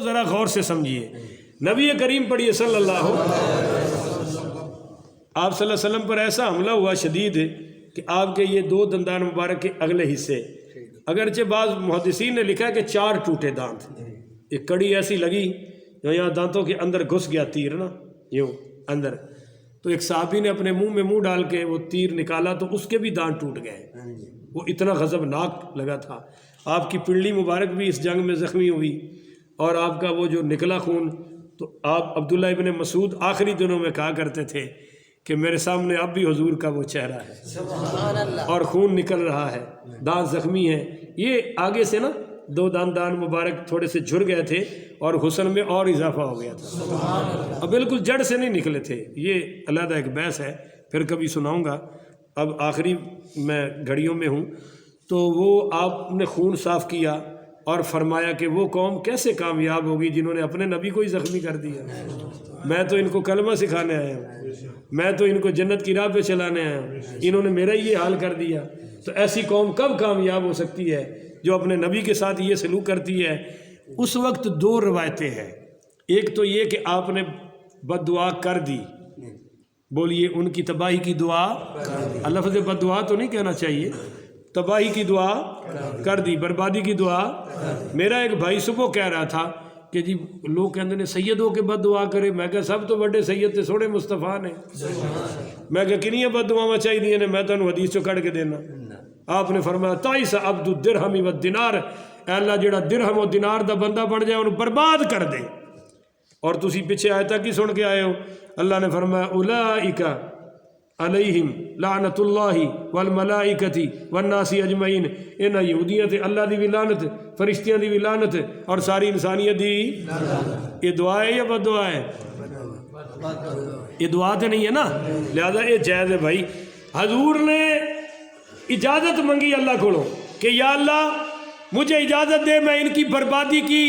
ذرا غور سے سمجھیے، نبی کریم پڑھیے صلی اللہ آپ صلی اللہ علیہ وسلم پر ایسا حملہ ہوا شدید کہ آپ کے یہ دو دندان مبارک کے اگلے حصے، اگرچہ بعض محدثین نے لکھا ہے کہ 4 ٹوٹے دانت، ایک کڑی ایسی لگی جو یہاں دانتوں کے اندر گھس گیا تیر نا یوں اندر، تو ایک صحابی نے اپنے منہ میں منہ ڈال کے وہ تیر نکالا تو اس کے بھی دانت ٹوٹ گئے، وہ اتنا غضبناک لگا تھا۔ آپ کی پنڈلی مبارک بھی اس جنگ میں زخمی ہوئی اور آپ کا وہ جو نکلا خون، تو آپ عبداللہ ابن مسعود آخری دنوں میں کہا کرتے تھے کہ میرے سامنے اب بھی حضور کا وہ چہرہ ہے اور خون نکل رہا ہے، دانت زخمی ہے۔ یہ آگے سے نا 2 دان مبارک تھوڑے سے جھر گئے تھے اور حسن میں اور اضافہ ہو گیا تھا، اب بالکل جڑ سے نہیں نکلے تھے۔ یہ علیحدہ ایک بحث ہے، پھر کبھی سناؤں گا، اب آخری میں گھڑیوں میں ہوں۔ تو وہ آپ نے خون صاف کیا اور فرمایا کہ وہ قوم کیسے کامیاب ہوگی جنہوں نے اپنے نبی کو ہی زخمی کر دیا۔ میں تو ان کو کلمہ سکھانے آیا ہوں، میں تو ان کو جنت کی راہ پہ چلانے آیا ہوں، انہوں نے میرا یہ حال کر دیا۔ تو ایسی قوم کب کامیاب ہو سکتی ہے جو اپنے نبی کے ساتھ یہ سلوک کرتی ہے؟ اس وقت 2 روایتیں ہیں، ایک تو یہ کہ آپ نے بد دعا کر دی، بولیے ان کی تباہی کی دعا، لفظ بد دعا تو نہیں کہنا چاہیے، تباہی کی دعا کر دی، بربادی کی دعا۔ میرا ایک بھائی صبح کہہ رہا تھا کہ جی لوگ کہتے ہیں سید ہو کے بد دعا کرے، میں کہا سب تو بڑے سید تے سونے مصطفیٰ نے، میں کہا کنیاں بد دعا چاہیے نے، میں تو حدیث چو کڑ کے دینا۔ آپ نے فرمایا تائس عبد الدرہم والدینار، اے اللہ جڑا درہم و دینار دا بندہ بن جائے انہوں برباد کر دے۔ اور تسی پیچھے آیتہ کی سن کے آئے ہو، اللہ نے فرمایا اولئک علیہم لعنت اللہ والملائکۃ والناس اجمعین، انہاں یہودیاں تے اللہ دی بھی لعنت، فرشتیاں دی بھی لعنت اور ساری انسانیت دی۔ یہ دعا ہے یا بد دعا ہے؟ یہ دعا تو نہیں ہے نا، لہذا یہ جائز ہے بھائی۔ حضور نے اجازت منگی اللہ کو کہ یا اللہ مجھے اجازت دے میں ان کی بربادی کی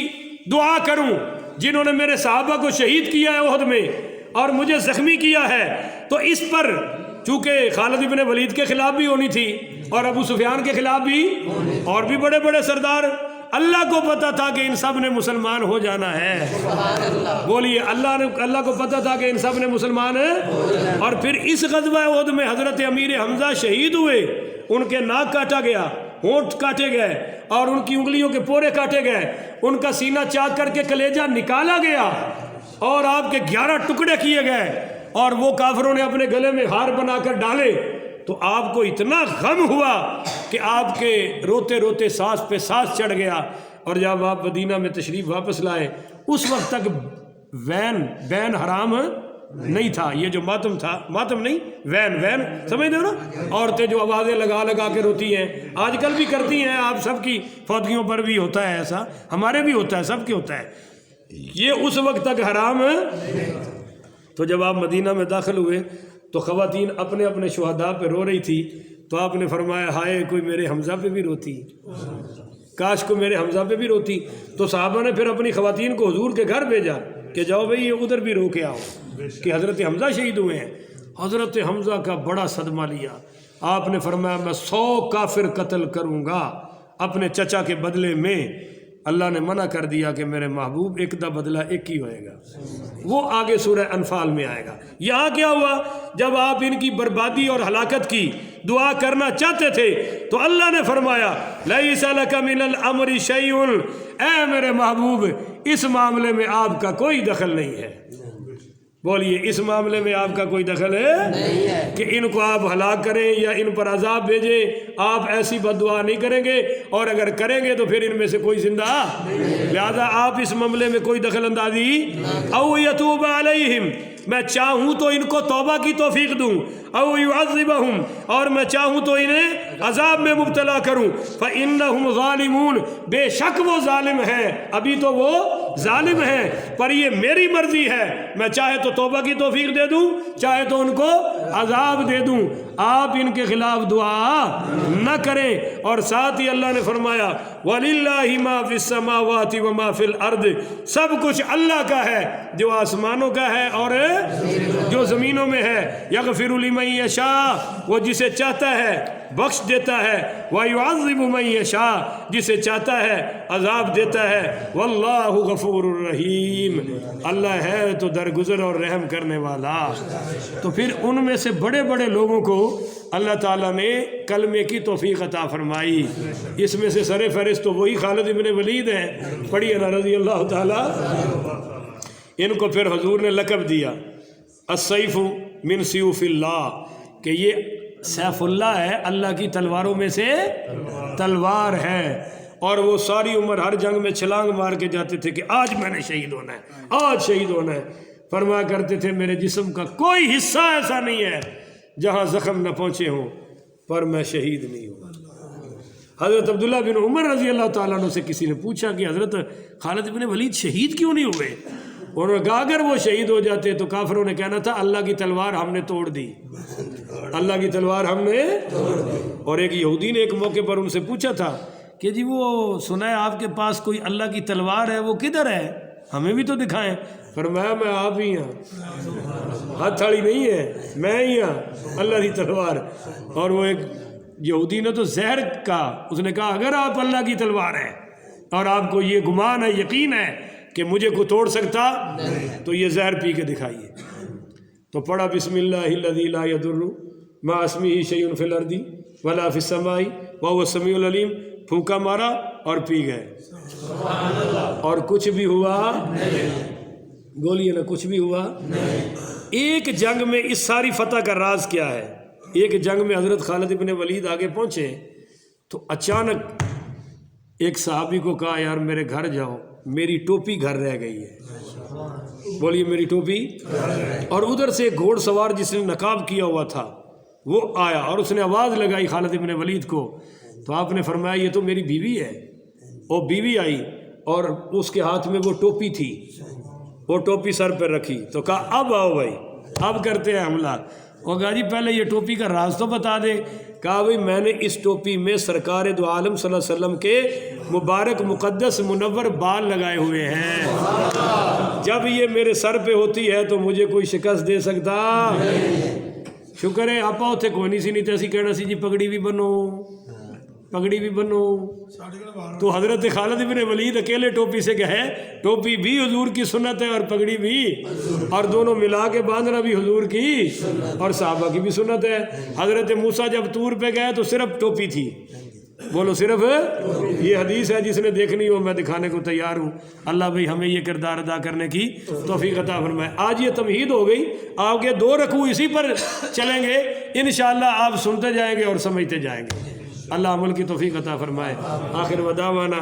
دعا کروں جنہوں نے میرے صحابہ کو شہید کیا ہے احد میں اور مجھے زخمی کیا ہے۔ تو اس پر چونکہ خالد ابن ولید کے خلاف بھی ہونی تھی اور ابو سفیان کے خلاف بھی، اور بھی بڑے بڑے سردار، اللہ کو پتا تھا کہ ان سب نے مسلمان ہو جانا ہے۔ بولیے اللہ کو پتا تھا کہ ان سب نے مسلمان ہے۔ اور پھر اس غزوہ احد میں حضرت امیر حمزہ شہید ہوئے، ان کے ناک کاٹا گیا، ہونٹ کاٹے گئے اور ان کی انگلیوں کے پورے کاٹے گئے، ان کا سینہ چاک کر کے کلیجہ نکالا گیا اور آپ کے 11 ٹکڑے کیے گئے اور وہ کافروں نے اپنے گلے میں ہار بنا کر ڈالے۔ تو آپ کو اتنا غم ہوا کہ آپ کے روتے روتے سانس پہ سانس چڑھ گیا، اور جب آپ مدینہ میں تشریف واپس لائے اس وقت تک بین حرام نہیں تھا۔ یہ جو ماتم تھا، ماتم نہیں وین سمجھ دو نا، عورتیں جو آوازیں لگا لگا کے روتی ہیں، آج کل بھی کرتی ہیں، آپ سب کی فوتگیوں پر بھی ہوتا ہے ایسا، ہمارے بھی ہوتا ہے، سب کے ہوتا ہے، یہ اس وقت تک حرام ہے۔ تو جب آپ مدینہ میں داخل ہوئے تو خواتین اپنے اپنے شہداء پہ رو رہی تھی، تو آپ نے فرمایا ہائے کوئی میرے حمزہ پہ بھی روتی، کاش کو میرے حمزہ پہ بھی روتی۔ تو صحابہ نے پھر اپنی خواتین کو حضور کے گھر بھیجا کہ جاؤ بھئی یہ ادھر بھی رو کے آؤ کہ حضرت حمزہ شہید ہوئے ہیں۔ حضرت حمزہ کا بڑا صدمہ لیا، آپ نے فرمایا میں 100 کافر قتل کروں گا اپنے چچا کے بدلے میں۔ اللہ نے منع کر دیا کہ میرے محبوب ایک دا بدلہ ایک ہی ہوئے گا، وہ آگے سورہ انفال میں آئے گا۔ یہاں کیا ہوا، جب آپ ان کی بربادی اور ہلاکت کی دعا کرنا چاہتے تھے تو اللہ نے فرمایا لیس لک من الامر شیء، اے میرے محبوب اس معاملے میں آپ کا کوئی دخل نہیں ہے۔ بولیے اس معاملے میں آپ کا کوئی دخل ہے کہ ان کو آپ ہلاک کریں یا ان پر عذاب بھیجیں، آپ ایسی بد دعا نہیں کریں گے، اور اگر کریں گے تو پھر ان میں سے کوئی زندہ، لہذا آپ اس معاملے میں کوئی دخل اندازی۔ او یتوب علیہم، میں چاہوں تو ان کو توبہ کی توفیق دوں، او یعذبہم، اور میں چاہوں تو انہیں عذاب میں مبتلا کروں، فإنہم ظالمون، بے شک وہ ظالم ہیں، ابھی تو وہ ظالم ہیں، پر یہ میری مرضی ہے، میں چاہے تو توبہ کی توفیق دے دوں، چاہے تو ان کو عذاب دے دوں۔ آپ ان کے خلاف دعا نہ کریں۔ اور ساتھ ہی اللہ نے فرمایا وَلِلَّهِ مَا فِي السَّمَاوَاتِ وَمَا فِي الْأَرْضِ، سب کچھ اللہ کا ہے، جو آسمانوں کا ہے اور جو زمینوں میں ہے۔ یغفر لمن یشاء، وہ جسے چاہتا ہے بخش دیتا ہے، وَيُعَذِّبُ مَن يَشَاءُ جسے چاہتا ہے عذاب دیتا ہے، وَاللَّهُ غَفُورٌ رَحِيمٌ اللہ ہے تو درگزر اور رحم کرنے والا۔ تو پھر ان میں سے بڑے بڑے لوگوں کو اللہ تعالیٰ نے کلمے کی توفیق عطا فرمائی۔ اس میں سے سر فہرست تو وہی خالد ابن ولید ہیں، پڑھیے نا رضی اللہ تعالیٰ۔ ان کو پھر حضور نے لقب دیا السیف من سیوف اللہ، کہ یہ سیف اللہ ہے، اللہ کی تلواروں میں سے تلوار ہے، اور وہ ساری عمر ہر جنگ میں چھلانگ مار کے جاتے تھے کہ آج میں نے شہید ہونا ہے، آج شہید ہونا ہے۔ فرمایا کرتے تھے میرے جسم کا کوئی حصہ ایسا نہیں ہے جہاں زخم نہ پہنچے ہوں پر میں شہید نہیں ہوں۔ حضرت عبداللہ بن عمر رضی اللہ تعالیٰ عنہ سے کسی نے پوچھا کہ حضرت خالد بن ولید شہید کیوں نہیں ہوئے؟ انہوں نے کہا اگر وہ شہید ہو جاتے تو کافروں نے کہنا تھا اللہ کی تلوار ہم نے توڑ دی، اللہ کی تلوار ہم نے۔ اور ایک یہودی نے ایک موقع پر ان سے پوچھا تھا کہ جی وہ سنا ہے آپ کے پاس کوئی اللہ کی تلوار ہے، وہ کدھر ہے، ہمیں بھی تو دکھائیں۔ فرمایا میں آپ ہی ہاں، ہاتھ تھاڑی نہیں ہے، میں ہی ہاں اللہ کی تلوار۔ اور وہ ایک یہودی نے تو زہر کہا، اس نے کہا اگر آپ اللہ کی تلوار ہیں اور آپ کو یہ گمان ہے، یقین ہے کہ مجھے کو توڑ سکتا تو یہ زہر پی کے دکھائیے۔ تو پڑھا بسم اللہ الذی لا یضر مع اسمہ شیء فی الارض ولا فی السماء وهو السمیع العلیم، پھونکا مارا اور پی گئے، اور کچھ بھی ہوا گولیے نا، کچھ بھی ہوا۔ ایک جنگ میں اس ساری فتح کا راز کیا ہے؟ ایک جنگ میں حضرت خالد ابن ولید آگے پہنچے تو اچانک ایک صحابی کو کہا یار میرے گھر جاؤ، میری ٹوپی گھر رہ گئی ہے، بولیے میری ٹوپی۔ اور ادھر سے ایک گھوڑ سوار جس نے نقاب کیا ہوا تھا وہ آیا اور اس نے آواز لگائی خالد ابن ولید کو، تو آپ نے فرمایا یہ تو میری بیوی ہے۔ وہ بیوی آئی اور اس کے ہاتھ میں وہ ٹوپی تھی، وہ ٹوپی سر پر رکھی، تو کہا اب آؤ بھائی اب کرتے ہیں حملہ۔ وہ کہا جی پہلے یہ ٹوپی کا راز تو بتا دے۔ کہا بھائی میں نے اس ٹوپی میں سرکار دو عالم صلی اللہ علیہ وسلم کے مبارک مقدس منور بال لگائے ہوئے ہیں، جب یہ میرے سر پہ ہوتی ہے تو مجھے کوئی شکست دے سکتا؟ شکر ہے آپ اتنے کوئی نہیں سی، نہیں تو اسی کہنا سی جی پگڑی بھی بنو، پگڑی بھی بنو۔ تو حضرت خالد بن ولید اکیلے ٹوپی سے گئے، ٹوپی بھی حضور کی سنت ہے اور پگڑی بھی، اور دونوں ملا کے باندھنا بھی حضور کی اور صحابہ کی بھی سنت ہے۔ حضرت موسیٰ جب طور پہ گئے تو صرف ٹوپی تھی، بولو صرف۔ یہ حدیث ہے جس نے دیکھنی ہو میں دکھانے کو تیار ہوں۔ اللہ بھائی ہمیں یہ کردار ادا کرنے کی توفیق عطا فرمائے۔ آج یہ تمہید ہو گئی، آپ کے 2 رکوع اسی پر چلیں گے انشاءاللہ، آپ سنتے جائیں گے اور سمجھتے جائیں گے۔ اللہ عمل کی توفیق عطا فرمائے۔ آخر ودعوانا